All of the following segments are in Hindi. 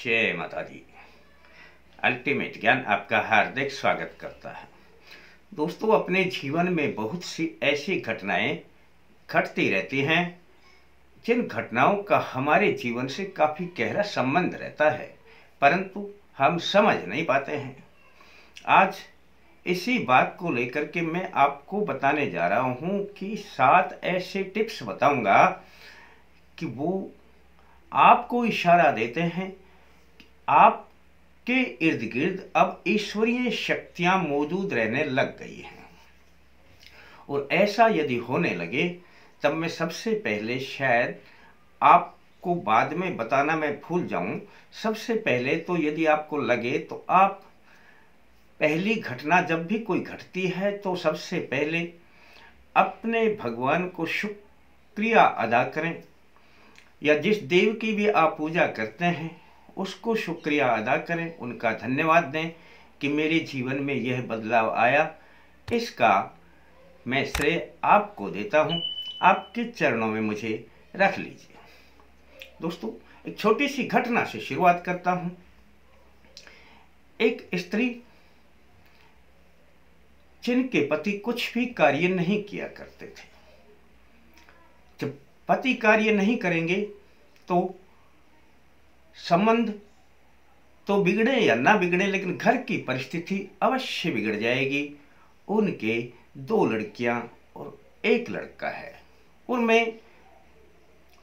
जय माता दी। अल्टीमेट ज्ञान आपका हार्दिक स्वागत करता है। दोस्तों, अपने जीवन में बहुत सी ऐसी घटनाएं घटती रहती हैं जिन घटनाओं का हमारे जीवन से काफ़ी गहरा संबंध रहता है, परंतु हम समझ नहीं पाते हैं। आज इसी बात को लेकर के मैं आपको बताने जा रहा हूं कि 7 ऐसे टिप्स बताऊंगा कि वो आपको इशारा देते हैं कि आपके इर्द गिर्द अब ईश्वरीय शक्तियां मौजूद रहने लग गई हैं। और ऐसा यदि होने लगे तब मैं सबसे पहले, शायद आपको बाद में बताना मैं भूल जाऊं, सबसे पहले तो यदि आपको लगे तो आप पहली घटना जब भी कोई घटती है तो सबसे पहले अपने भगवान को शुक्रिया अदा करें, या जिस देव की भी आप पूजा करते हैं उसको शुक्रिया अदा करें, उनका धन्यवाद दें कि मेरे जीवन में यह बदलाव आया। इसका मैं श्रेय आपको देता हूं, आपके चरणों में मुझे रख लीजिए। दोस्तों, एक छोटी सी घटना से शुरुआत करता हूं। एक स्त्री जिनके पति कुछ भी कार्य नहीं किया करते थे, जब पति कार्य नहीं करेंगे तो संबंध तो बिगड़े या ना बिगड़े, लेकिन घर की परिस्थिति अवश्य बिगड़ जाएगी। उनके 2 लड़कियां और 1 लड़का है। उनमें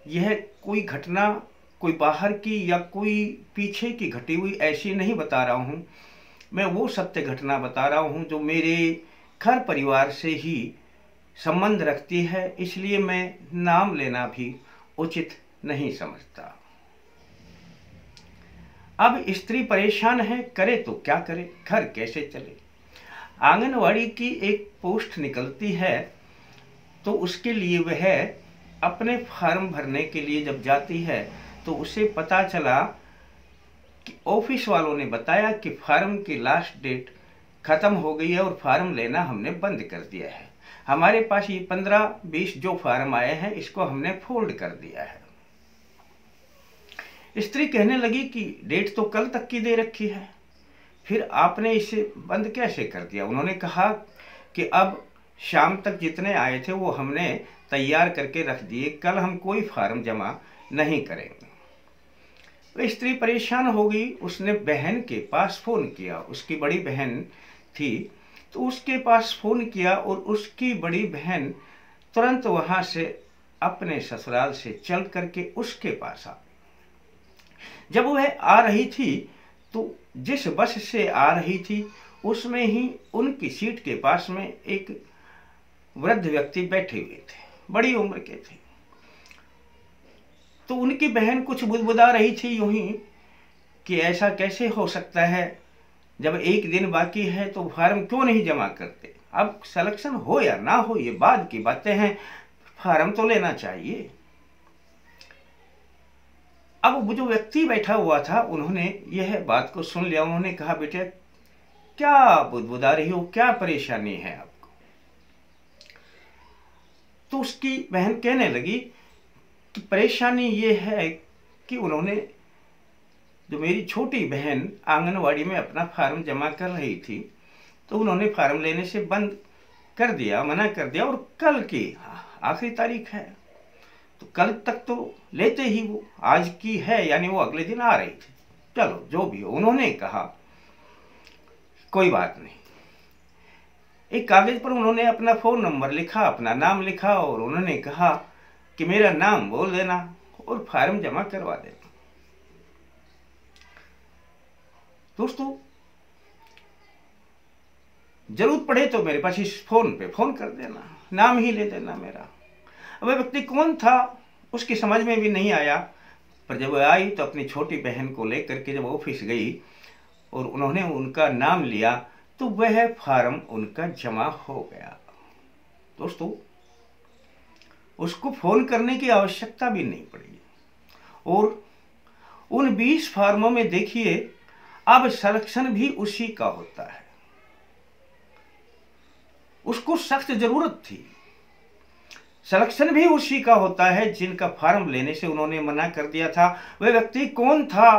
यह कोई घटना कोई बाहर की या कोई पीछे की घटी हुई ऐसी नहीं बता रहा हूं, मैं वो सत्य घटना बता रहा हूं जो मेरे घर परिवार से ही संबंध रखती है, इसलिए मैं नाम लेना भी उचित नहीं समझता। अब स्त्री परेशान है, करे तो क्या करे, घर कैसे चले। आंगनवाड़ी की एक पोस्ट निकलती है तो उसके लिए वह अपने फॉर्म भरने के लिए जब जाती है तो उसे पता चला कि ऑफिस वालों ने बताया कि फॉर्म की लास्ट डेट खत्म हो गई है और फॉर्म लेना हमने बंद कर दिया है। हमारे पास ये 15-20 जो फॉर्म आए हैं इसको हमने फोल्ड कर दिया है। स्त्री कहने लगी कि डेट तो कल तक की दे रखी है, फिर आपने इसे बंद कैसे कर दिया। उन्होंने कहा कि अब शाम तक जितने आए थे वो हमने तैयार करके रख दिए, कल हम कोई फॉर्म जमा नहीं करेंगे। तो स्त्री परेशान हो गई। उसने बहन के पास फोन किया, उसकी बड़ी बहन थी तो उसके पास फोन किया और उसकी बड़ी बहन तुरंत वहां से अपने ससुराल से चल करके उसके पास आ। जब वह आ रही थी तो जिस बस से आ रही थी उसमें ही उनकी सीट के पास में एक वृद्ध व्यक्ति बैठे हुए थे, बड़ी उम्र के थे। तो उनकी बहन कुछ बुदबुदा रही थी यूं ही कि ऐसा कैसे हो सकता है, जब 1 दिन बाकी है तो फॉर्म क्यों नहीं जमा करते। अब सिलेक्शन हो या ना हो ये बाद की बातें हैं, फॉर्म तो लेना चाहिए। अब वो जो व्यक्ति बैठा हुआ था उन्होंने यह बात को सुन लिया। उन्होंने कहा, बेटे क्या बुदबुदा रही हो, क्या परेशानी है आपको। तो उसकी बहन कहने लगी कि परेशानी ये है कि उन्होंने, जो मेरी छोटी बहन आंगनवाड़ी में अपना फॉर्म जमा कर रही थी तो उन्होंने फॉर्म लेने से बंद कर दिया, मना कर दिया, और कल की आखिरी तारीख है तो कल तक तो लेते ही, वो आज की है यानी वो अगले दिन आ रही थी। चलो जो भी हो, उन्होंने कहा कोई बात नहीं। एक कागज पर उन्होंने अपना फोन नंबर लिखा, अपना नाम लिखा और उन्होंने कहा कि मेरा नाम बोल देना और फॉर्म जमा करवा देना। दोस्तों, जरूरत पड़े तो मेरे पास इस फोन पे फोन कर देना, नाम ही ले देना मेरा। वह व्यक्ति कौन था उसकी समझ में भी नहीं आया, पर जब वह आई तो अपनी छोटी बहन को लेकर के जब ऑफिस गई और उन्होंने उनका नाम लिया तो वह फॉर्म उनका जमा हो गया। दोस्तों, उसको फोन करने की आवश्यकता भी नहीं पड़ी। और उन 20 फॉर्मों में देखिए अब सिलेक्शन भी उसी का होता है। उसको सख्त जरूरत थी, सिलेक्शन भी उसी का होता है जिनका फॉर्म लेने से उन्होंने मना कर दिया था। वह व्यक्ति कौन था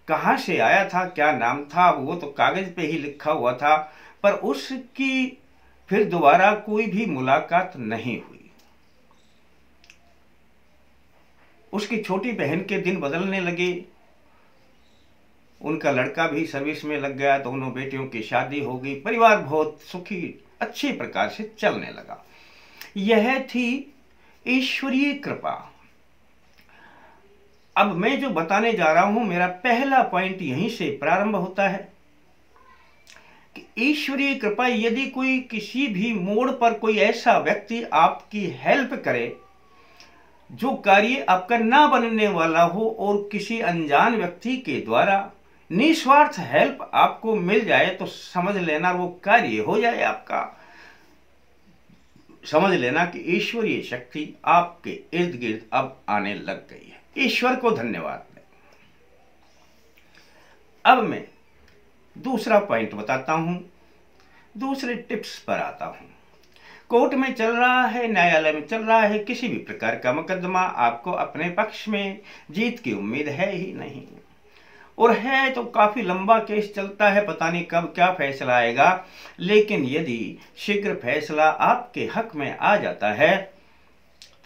कहाँ से आया था, क्या नाम था, वो तो कागज पे ही लिखा हुआ था, पर उसकी फिर दोबारा कोई भी मुलाकात नहीं हुई। उसकी छोटी बहन के दिन बदलने लगे, उनका लड़का भी सर्विस में लग गया, दोनों बेटियों की शादी हो गई, परिवार बहुत सुखी अच्छे प्रकार से चलने लगा। यह थी ईश्वरीय कृपा। अब मैं जो बताने जा रहा हूं, मेरा पहला पॉइंट यहीं से प्रारंभ होता है कि ईश्वरीय कृपा, यदि कोई किसी भी मोड़ पर कोई ऐसा व्यक्ति आपकी हेल्प करे जो कार्य आपका ना बनने वाला हो, और किसी अनजान व्यक्ति के द्वारा निस्वार्थ हेल्प आपको मिल जाए, तो समझ लेना वो कार्य हो जाए आपका। समझ लेना कि ईश्वरीय शक्ति आपके इर्द गिर्द अब आने लग गई है। ईश्वर को धन्यवाद दें। अब मैं दूसरा पॉइंट बताता हूं, दूसरे टिप्स पर आता हूं। कोर्ट में चल रहा है, न्यायालय में चल रहा है किसी भी प्रकार का मुकदमा, आपको अपने पक्ष में जीत की उम्मीद है ही नहीं, और है तो काफी लंबा केस चलता है, पता नहीं कब क्या फैसला आएगा। लेकिन यदि शीघ्र फैसला आपके हक में आ जाता है,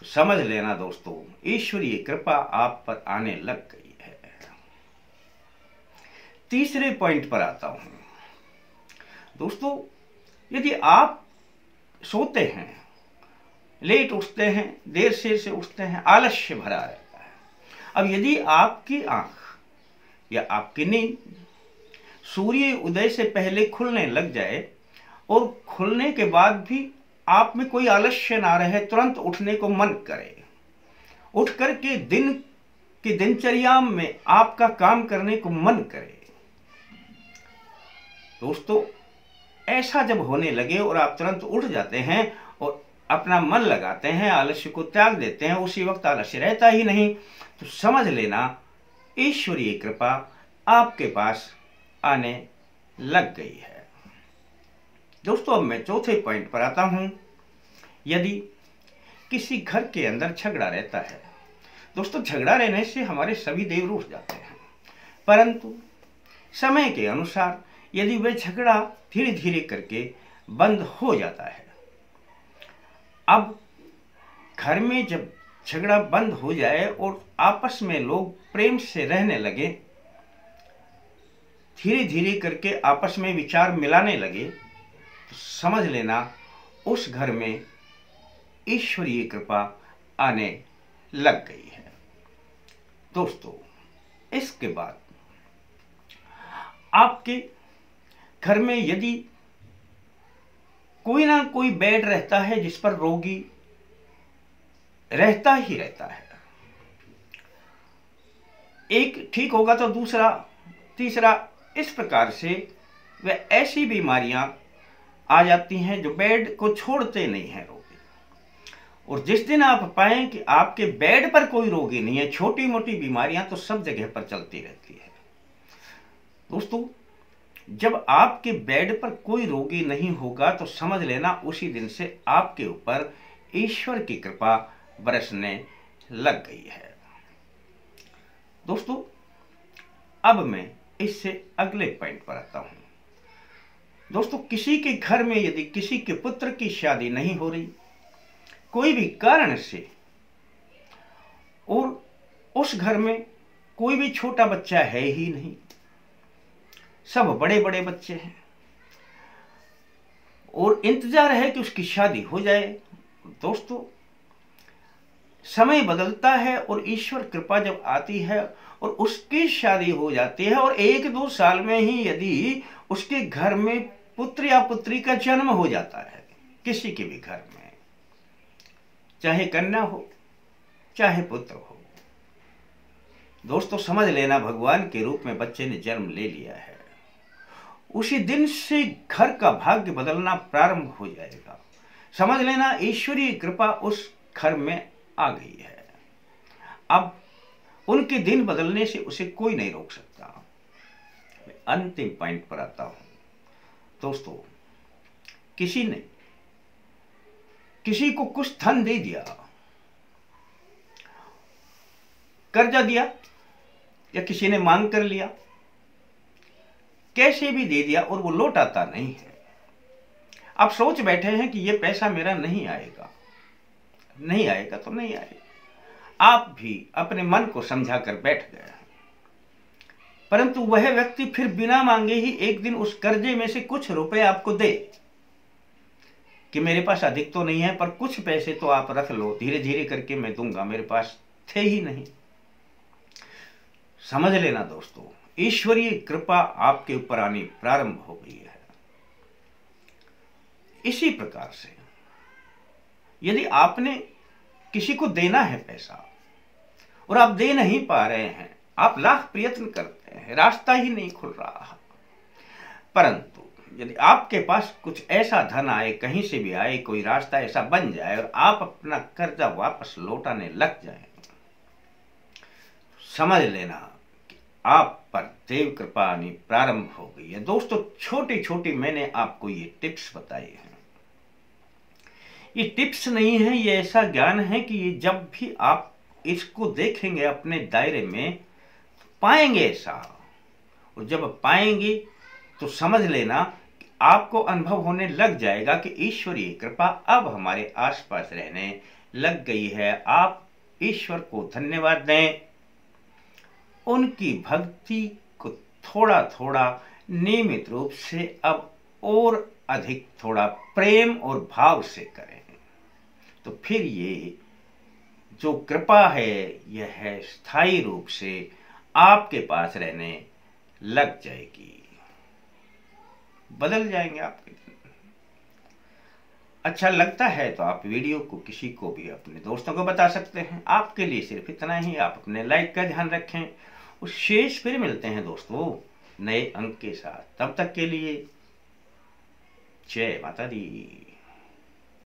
तो समझ लेना दोस्तों, ईश्वरीय कृपा आप पर आने लग गई है। तीसरे पॉइंट पर आता हूं दोस्तों। यदि आप सोते हैं, लेट उठते हैं, देर से उठते हैं, आलस्य भरा रहता है, अब यदि आपकी आंख या आपकी नींद सूर्य उदय से पहले खुलने लग जाए, और खुलने के बाद भी आप में कोई आलस्य ना रहे, तुरंत उठने को मन करे, उठ करके दिन की दिनचर्या में आपका काम करने को मन करे, दोस्तों ऐसा जब होने लगे और आप तुरंत उठ जाते हैं और अपना मन लगाते हैं, आलस्य को त्याग देते हैं, उसी वक्त आलस्य रहता ही नहीं, तो समझ लेना ईश्वरीय कृपा आपके पास आने लग गई है। दोस्तों अब मैं चौथे पॉइंट पर आता हूं। यदि किसी घर के अंदर झगड़ा रहता है, दोस्तों झगड़ा रहने से हमारे सभी देव रूठ जाते हैं, परंतु समय के अनुसार यदि वह झगड़ा धीरे धीरे करके बंद हो जाता है, अब घर में जब झगड़ा बंद हो जाए और आपस में लोग प्रेम से रहने लगे, धीरे धीरे करके आपस में विचार मिलाने लगे, तो समझ लेना उस घर में ईश्वरीय कृपा आने लग गई है। दोस्तों इसके बाद आपके घर में यदि कोई ना कोई बेड रहता है जिस पर रोगी रहता ही रहता है, एक ठीक होगा तो दूसरा तीसरा, इस प्रकार से वह ऐसी बीमारियां आ जाती हैं जो बेड को छोड़ते नहीं हैं रोगी। और जिस दिन आप पाएं कि आपके बेड पर कोई रोगी नहीं है, छोटी मोटी बीमारियां तो सब जगह पर चलती रहती है। दोस्तों जब आपके बेड पर कोई रोगी नहीं होगा, तो समझ लेना उसी दिन से आपके ऊपर ईश्वर की कृपा बरसने लग गई है। दोस्तों अब मैं इससे अगले पॉइंट पर आता हूं। दोस्तों किसी के घर में यदि किसी के पुत्र की शादी नहीं हो रही, कोई भी कारण से, और उस घर में कोई भी छोटा बच्चा है ही नहीं, सब बड़े बड़े बच्चे हैं, और इंतजार है कि उसकी शादी हो जाए, दोस्तों समय बदलता है और ईश्वर कृपा जब आती है और उसकी शादी हो जाती है, और 1-2 साल में ही यदि उसके घर में पुत्र या पुत्री का जन्म हो जाता है, किसी के भी घर में, चाहे कन्या हो चाहे पुत्र हो, दोस्तों समझ लेना भगवान के रूप में बच्चे ने जन्म ले लिया है। उसी दिन से घर का भाग्य बदलना प्रारंभ हो जाएगा। समझ लेना ईश्वरीय कृपा उस घर में आ गई है। अब उनके दिन बदलने से उसे कोई नहीं रोक सकता। मैं अंतिम पॉइंट पर आता हूं। दोस्तों किसी ने किसी को कुछ धन दे दिया, कर्जा दिया, या किसी ने मांग कर लिया, कैसे भी दे दिया और वो लौट आता नहीं है। आप सोच बैठे हैं कि ये पैसा मेरा नहीं आएगा, नहीं आएगा तो नहीं आएगा। आप भी अपने मन को समझा कर बैठ गए, परंतु वह व्यक्ति फिर बिना मांगे ही एक दिन उस कर्जे में से कुछ रुपए आपको दे कि मेरे पास अधिक तो नहीं है पर कुछ पैसे तो आप रख लो, धीरे धीरे करके मैं दूंगा, मेरे पास थे ही नहीं। समझ लेना दोस्तों, ईश्वरीय कृपा आपके ऊपर आनी प्रारंभ हो गई है। इसी प्रकार से यदि आपने किसी को देना है पैसा और आप दे नहीं पा रहे हैं, आप लाख प्रयत्न करते हैं, रास्ता ही नहीं खुल रहा, परंतु यदि आपके पास कुछ ऐसा धन आए, कहीं से भी आए, कोई रास्ता ऐसा बन जाए और आप अपना कर्जा वापस लौटाने लग जाए, समझ लेना कि आप पर देव कृपा आनी प्रारंभ हो गई है। दोस्तों, छोटी छोटी मैंने आपको ये टिप्स बताए हैं। ये टिप्स नहीं है, ये ऐसा ज्ञान है कि ये जब भी आप इसको देखेंगे अपने दायरे में पाएंगे ऐसा, और जब पाएंगे तो समझ लेना कि आपको अनुभव होने लग जाएगा कि ईश्वरीय कृपा अब हमारे आसपास रहने लग गई है। आप ईश्वर को धन्यवाद दें, उनकी भक्ति को थोड़ा थोड़ा नियमित रूप से अब और अधिक थोड़ा प्रेम और भाव से करें, तो फिर ये जो कृपा है यह है स्थायी रूप से आपके पास रहने लग जाएगी, बदल जाएंगे आपके दिन। अच्छा लगता है तो आप वीडियो को किसी को भी, अपने दोस्तों को बता सकते हैं। आपके लिए सिर्फ इतना ही, आप अपने लाइक का ध्यान रखें और शेष फिर मिलते हैं दोस्तों नए अंक के साथ। तब तक के लिए जय माता दी।